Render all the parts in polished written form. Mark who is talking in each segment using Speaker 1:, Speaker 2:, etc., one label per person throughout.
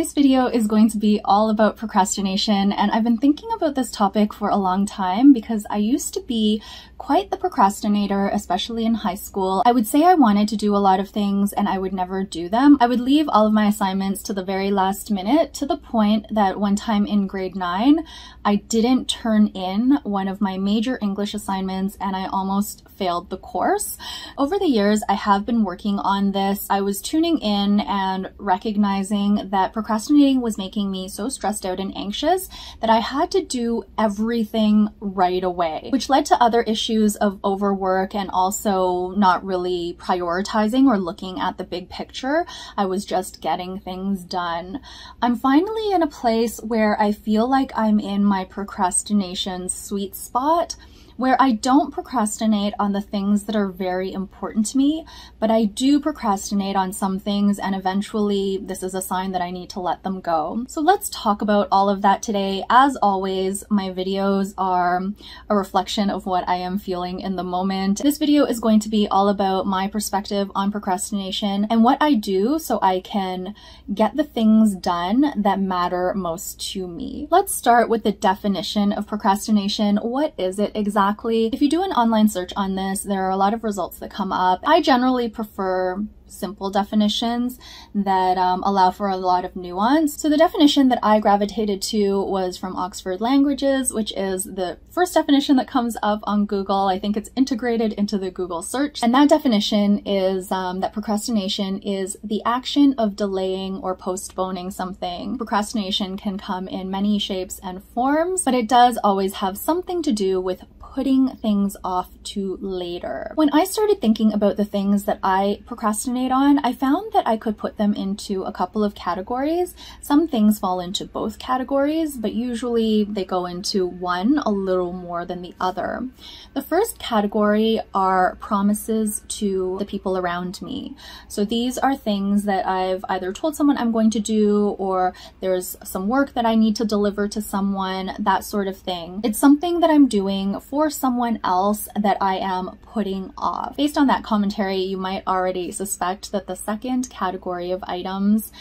Speaker 1: This video is going to be all about procrastination, and I've been thinking about this topic for a long time because I used to be quite the procrastinator, especially in high school. I would say I wanted to do a lot of things and I would never do them. I would leave all of my assignments to the very last minute, to the point that one time in grade 9, I didn't turn in one of my major English assignments and I almost failed the course. Over the years, I have been working on this. I was tuning in and recognizing that procrastinating was making me so stressed out and anxious that I had to do everything right away, which led to other issues of overwork and also not really prioritizing or looking at the big picture. I was just getting things done. I'm finally in a place where I feel like I'm in my procrastination sweet spot, where I don't procrastinate on the things that are very important to me, but I do procrastinate on some things, and eventually this is a sign that I need to let them go. So let's talk about all of that today. As always, my videos are a reflection of what I am feeling in the moment. This video is going to be all about my perspective on procrastination and what I do so I can get the things done that matter most to me. Let's start with the definition of procrastination. What is it exactly? If you do an online search on this, there are a lot of results that come up. I generally prefer simple definitions that allow for a lot of nuance. So the definition that I gravitated to was from Oxford Languages, which is the first definition that comes up on Google. I think it's integrated into the Google search. And that definition is that procrastination is the action of delaying or postponing something. Procrastination can come in many shapes and forms, but it does always have something to do with putting things off to later. When I started thinking about the things that I procrastinate on, I found that I could put them into a couple of categories. Some things fall into both categories, but usually they go into one a little more than the other. The first category are promises to the people around me. So these are things that I've either told someone I'm going to do, or there's some work that I need to deliver to someone, that sort of thing. It's something that I'm doing for someone else that I am putting off. Based on that commentary, you might already suspect that the second category of items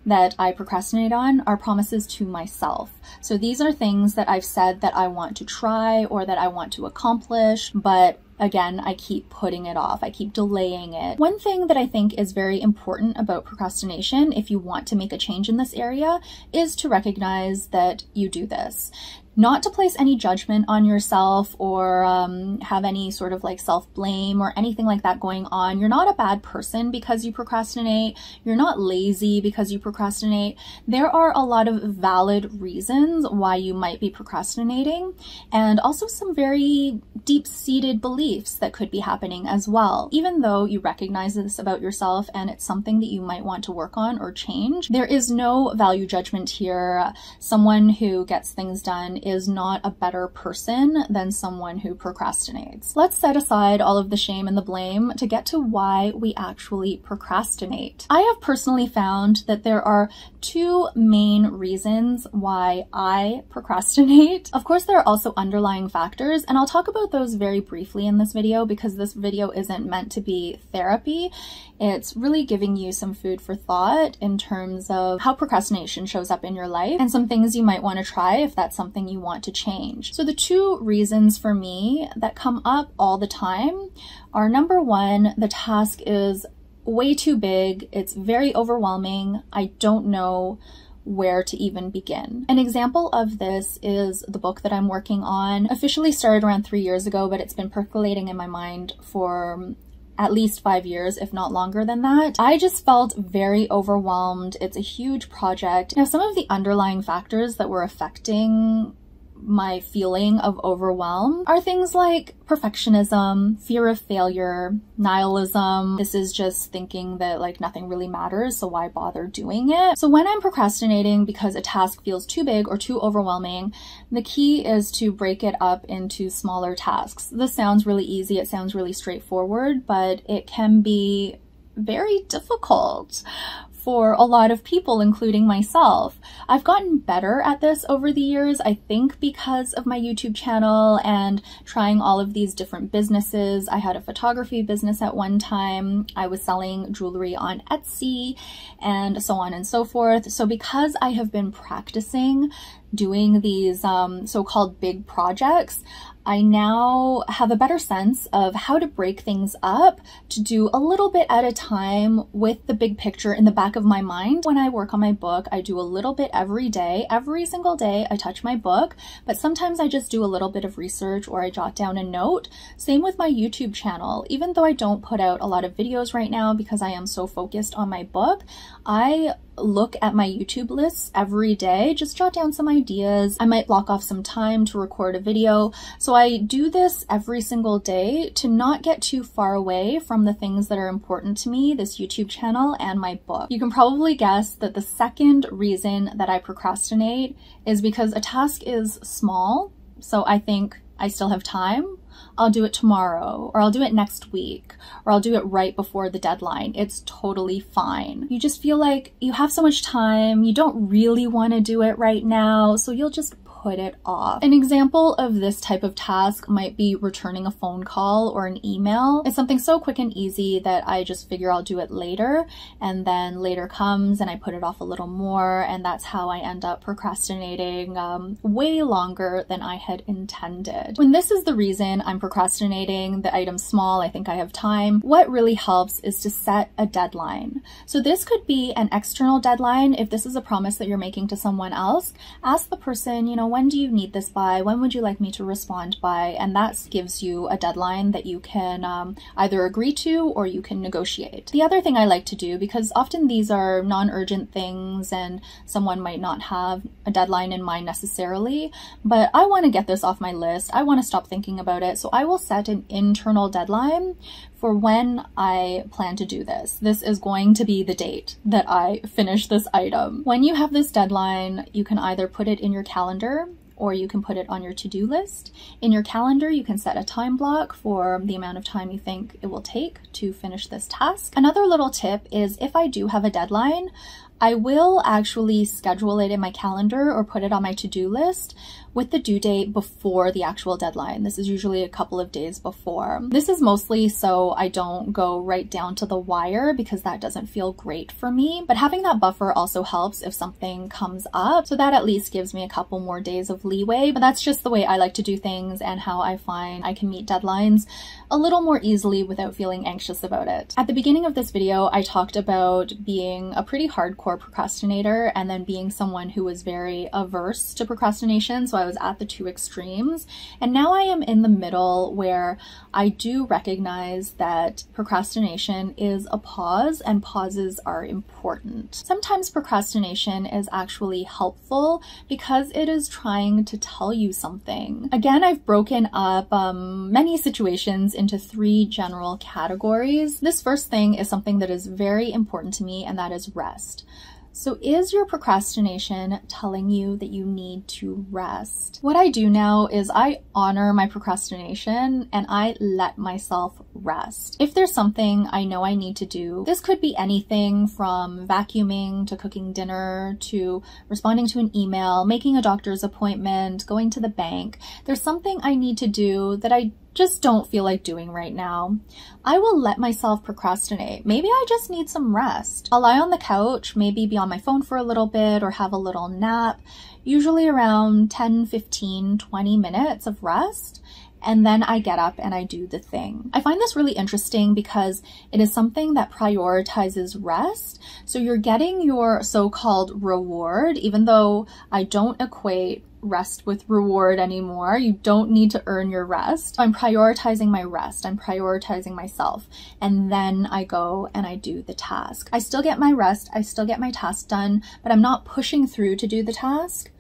Speaker 1: that I procrastinate on are promises to myself. So these are things that I've said that I want to try or that I want to accomplish, but again, I keep putting it off. I keep delaying it. One thing that I think is very important about procrastination, if you want to make a change in this area, is to recognize that you do this. Not to place any judgment on yourself or have any sort of like self-blame or anything like that going on. You're not a bad person because you procrastinate. You're not lazy because you procrastinate. There are a lot of valid reasons why you might be procrastinating, and also some very deep-seated beliefs that could be happening as well. Even though you recognize this about yourself and it's something that you might want to work on or change, there is no value judgment here. Someone who gets things done is not a better person than someone who procrastinates. Let's set aside all of the shame and the blame to get to why we actually procrastinate. I have personally found that there are two main reasons why I procrastinate. Of course, there are also underlying factors, and I'll talk about those very briefly in this video because this video isn't meant to be therapy. It's really giving you some food for thought in terms of how procrastination shows up in your life and some things you might want to try if that's something you want to change. So the two reasons for me that come up all the time are, number one, the task is way too big. It's very overwhelming. I don't know where to even begin. An example of this is the book that I'm working on. Officially started around 3 years ago, but it's been percolating in my mind for at least 5 years, if not longer than that. I just felt very overwhelmed. It's a huge project. Now, some of the underlying factors that were affecting my feeling of overwhelm are things like perfectionism, fear of failure, nihilism. This is just thinking that like nothing really matters, so why bother doing it? So when I'm procrastinating because a task feels too big or too overwhelming, the key is to break it up into smaller tasks. This sounds really easy, it sounds really straightforward, but it can be very difficult. for a lot of people, including myself. I've gotten better at this over the years, I think because of my YouTube channel and trying all of these different businesses. I had a photography business at one time. I was selling jewelry on Etsy and so on and so forth. So because I have been practicing doing these so-called big projects, I now have a better sense of how to break things up, to do a little bit at a time with the big picture in the back of my mind. When I work on my book, I do a little bit every day. Every single day I touch my book, but sometimes I just do a little bit of research or I jot down a note. Same with my YouTube channel. Even though I don't put out a lot of videos right now because I am so focused on my book, I look at my YouTube lists every day, just jot down some ideas. I might block off some time to record a video. So I do this every single day to not get too far away from the things that are important to me, this YouTube channel and my book. You can probably guess that the second reason that I procrastinate is because a task is small. So I think I still have time. I'll do it tomorrow, or I'll do it next week, or I'll do it right before the deadline. It's totally fine. You just feel like you have so much time, you don't really want to do it right now, so you'll just put it off. An example of this type of task might be returning a phone call or an email. It's something so quick and easy that I just figure I'll do it later, and then later comes and I put it off a little more, and that's how I end up procrastinating way longer than I had intended. When this is the reason I'm procrastinating, the item's small, I think I have time, what really helps is to set a deadline. So this could be an external deadline. If this is a promise that you're making to someone else, ask the person, you know, when do you need this by? When would you like me to respond by? And that gives you a deadline that you can either agree to or you can negotiate. The other thing I like to do, because often these are non-urgent things and someone might not have a deadline in mind necessarily, but I want to get this off my list. I want to stop thinking about it. So I will set an internal deadline for when I plan to do this. This is going to be the date that I finish this item. When you have this deadline, you can either put it in your calendar or you can put it on your to-do list. In your calendar, you can set a time block for the amount of time you think it will take to finish this task. Another little tip is if I do have a deadline, I will actually schedule it in my calendar or put it on my to-do list with the due date before the actual deadline. This is usually a couple of days before. This is mostly so I don't go right down to the wire because that doesn't feel great for me. But having that buffer also helps if something comes up. So that at least gives me a couple more days of leeway. But that's just the way I like to do things and how I find I can meet deadlines a little more easily without feeling anxious about it. At the beginning of this video, I talked about being a pretty hardcore procrastinator and then being someone who was very averse to procrastination. So I was at the two extremes, and now I am in the middle where I do recognize that procrastination is a pause and pauses are important. Sometimes procrastination is actually helpful because it is trying to tell you something. Again, I've broken up many situations into three general categories. This first thing is something that is very important to me, and that is rest. So is your procrastination telling you that you need to rest? What I do now is I honor my procrastination and I let myself rest. If there's something I know I need to do, this could be anything from vacuuming to cooking dinner to responding to an email, making a doctor's appointment, going to the bank. There's something I need to do that I just don't feel like doing right now. I will let myself procrastinate. Maybe I just need some rest. I'll lie on the couch, maybe be on my phone for a little bit or have a little nap, usually around 10, 15, 20 minutes of rest. And then I get up and I do the thing. I find this really interesting because it is something that prioritizes rest. So you're getting your so-called reward, even though I don't equate rest with reward anymore. You don't need to earn your rest. I'm prioritizing my rest. I'm prioritizing myself. And then I go and I do the task. I still get my rest. I still get my task done, but I'm not pushing through to do the task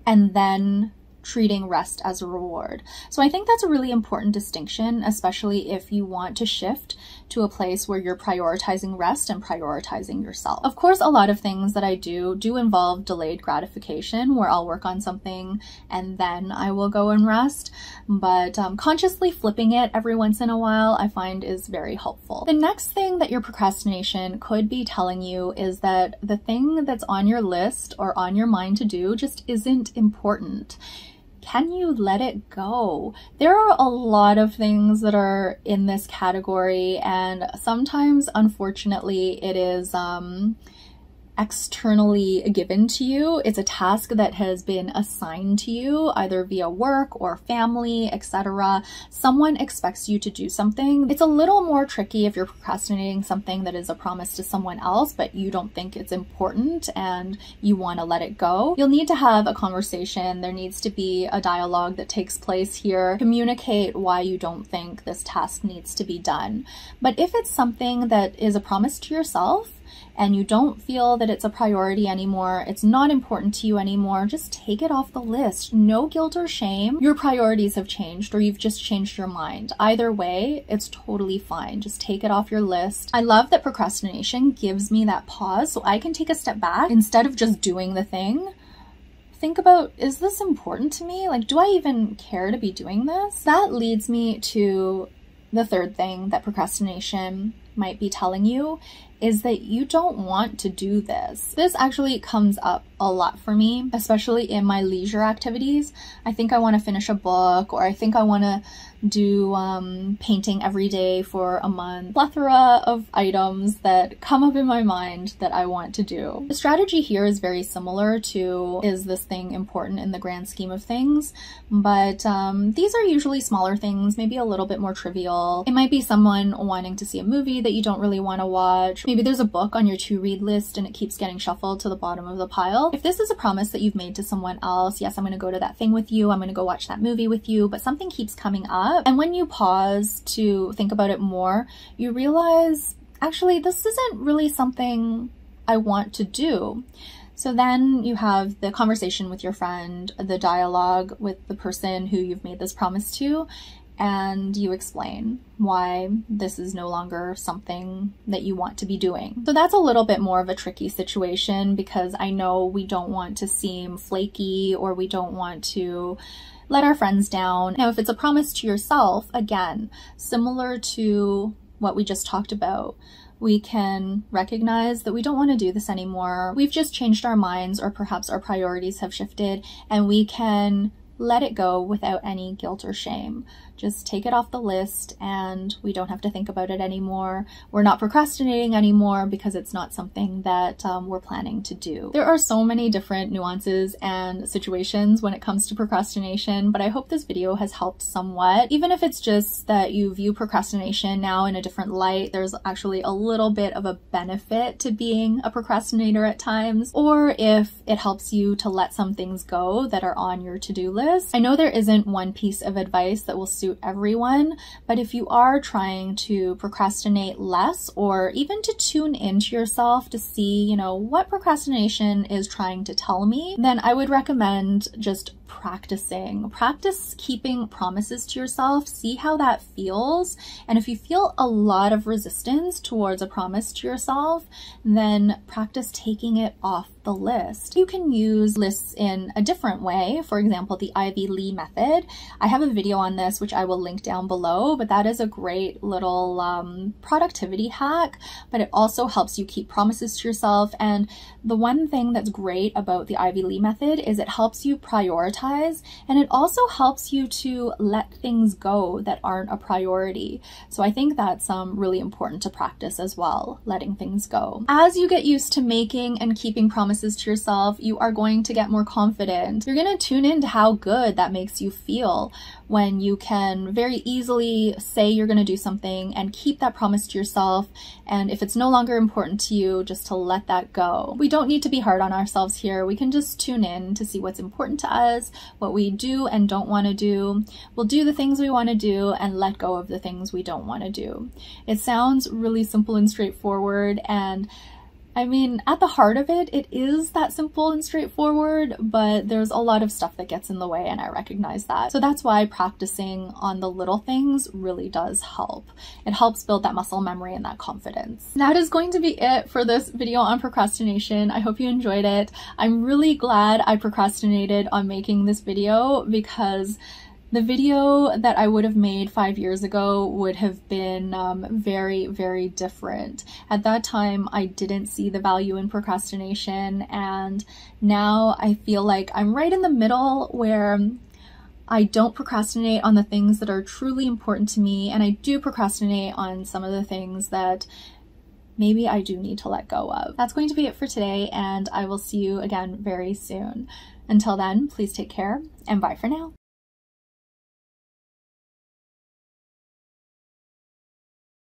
Speaker 1: and then treating rest as a reward. So I think that's a really important distinction, especially if you want to shift to a place where you're prioritizing rest and prioritizing yourself. Of course, a lot of things that I do involve delayed gratification, where I'll work on something and then I will go and rest, but consciously flipping it every once in a while I find is very helpful. The next thing that your procrastination could be telling you is that the thing that's on your list or on your mind to do just isn't important. Can you let it go? There are a lot of things that are in this category, and sometimes, unfortunately, it is externally given to you. It's a task that has been assigned to you either via work or family, etc. Someone expects you to do something. It's a little more tricky if you're procrastinating something that is a promise to someone else, but you don't think it's important and you want to let it go. You'll need to have a conversation. There needs to be a dialogue that takes place here. Communicate why you don't think this task needs to be done. But if it's something that is a promise to yourself, and you don't feel that it's a priority anymore, it's not important to you anymore, just take it off the list. No guilt or shame. Your priorities have changed, or you've just changed your mind. Either way, it's totally fine. Just take it off your list. I love that procrastination gives me that pause so I can take a step back instead of just doing the thing. Think about, is this important to me? Like, do I even care to be doing this? That leads me to the third thing that procrastination might be telling you, is that you don't want to do this. This actually comes up a lot for me, especially in my leisure activities. I think I want to finish a book, or I think I want to do painting every day for a month. Plethora of items that come up in my mind that I want to do. The strategy here is very similar to, is this thing important in the grand scheme of things? But these are usually smaller things, maybe a little bit more trivial. It might be someone wanting to see a movie that you don't really want to watch. Maybe there's a book on your to-read list and it keeps getting shuffled to the bottom of the pile. If this is a promise that you've made to someone else, yes, I'm going to go to that thing with you, I'm going to go watch that movie with you, but something keeps coming up. And when you pause to think about it more, you realize, actually, this isn't really something I want to do. So then you have the conversation with your friend, the dialogue with the person who you've made this promise to, and you explain why this is no longer something that you want to be doing. So that's a little bit more of a tricky situation, because I know we don't want to seem flaky, or we don't want to let our friends down. Now, if it's a promise to yourself, again, similar to what we just talked about, we can recognize that we don't want to do this anymore. We've just changed our minds, or perhaps our priorities have shifted, and we can let it go without any guilt or shame. Just take it off the list and we don't have to think about it anymore. We're not procrastinating anymore because it's not something that we're planning to do. There are so many different nuances and situations when it comes to procrastination, but I hope this video has helped somewhat. Even if it's just that you view procrastination now in a different light, there's actually a little bit of a benefit to being a procrastinator at times, or if it helps you to let some things go that are on your to-do list. I know there isn't one piece of advice that will suit everyone, but if you are trying to procrastinate less, or even to tune into yourself to see, you know, what procrastination is trying to tell me, then I would recommend just practice keeping promises to yourself. See how that feels, and if you feel a lot of resistance towards a promise to yourself, then practice taking it off the list. You can use lists in a different way. For example, the Ivy Lee method. I have a video on this which I will link down below, but that is a great little productivity hack, but it also helps you keep promises to yourself. And the one thing that's great about the Ivy Lee method is it helps you prioritize, and it also helps you to let things go that aren't a priority. So I think that's really important to practice as well, letting things go. As you get used to making and keeping promises to yourself, you are going to get more confident. You're going to tune into how good that makes you feel when you can very easily say you're going to do something and keep that promise to yourself, and if it's no longer important to you, just to let that go. We don't need to be hard on ourselves here. We can just tune in to see what's important to us, what we do and don't want to do. We'll do the things we want to do and let go of the things we don't want to do. It sounds really simple and straightforward, and I mean, at the heart of it, it is that simple and straightforward, but there's a lot of stuff that gets in the way, and I recognize that. So that's why practicing on the little things really does help. It helps build that muscle memory and that confidence. That is going to be it for this video on procrastination. I hope you enjoyed it. I'm really glad I procrastinated on making this video, because the video that I would have made 5 years ago would have been very, very different. At that time, I didn't see the value in procrastination, and now I feel like I'm right in the middle where I don't procrastinate on the things that are truly important to me, and I do procrastinate on some of the things that maybe I do need to let go of. That's going to be it for today, and I will see you again very soon. Until then, please take care, and bye for now.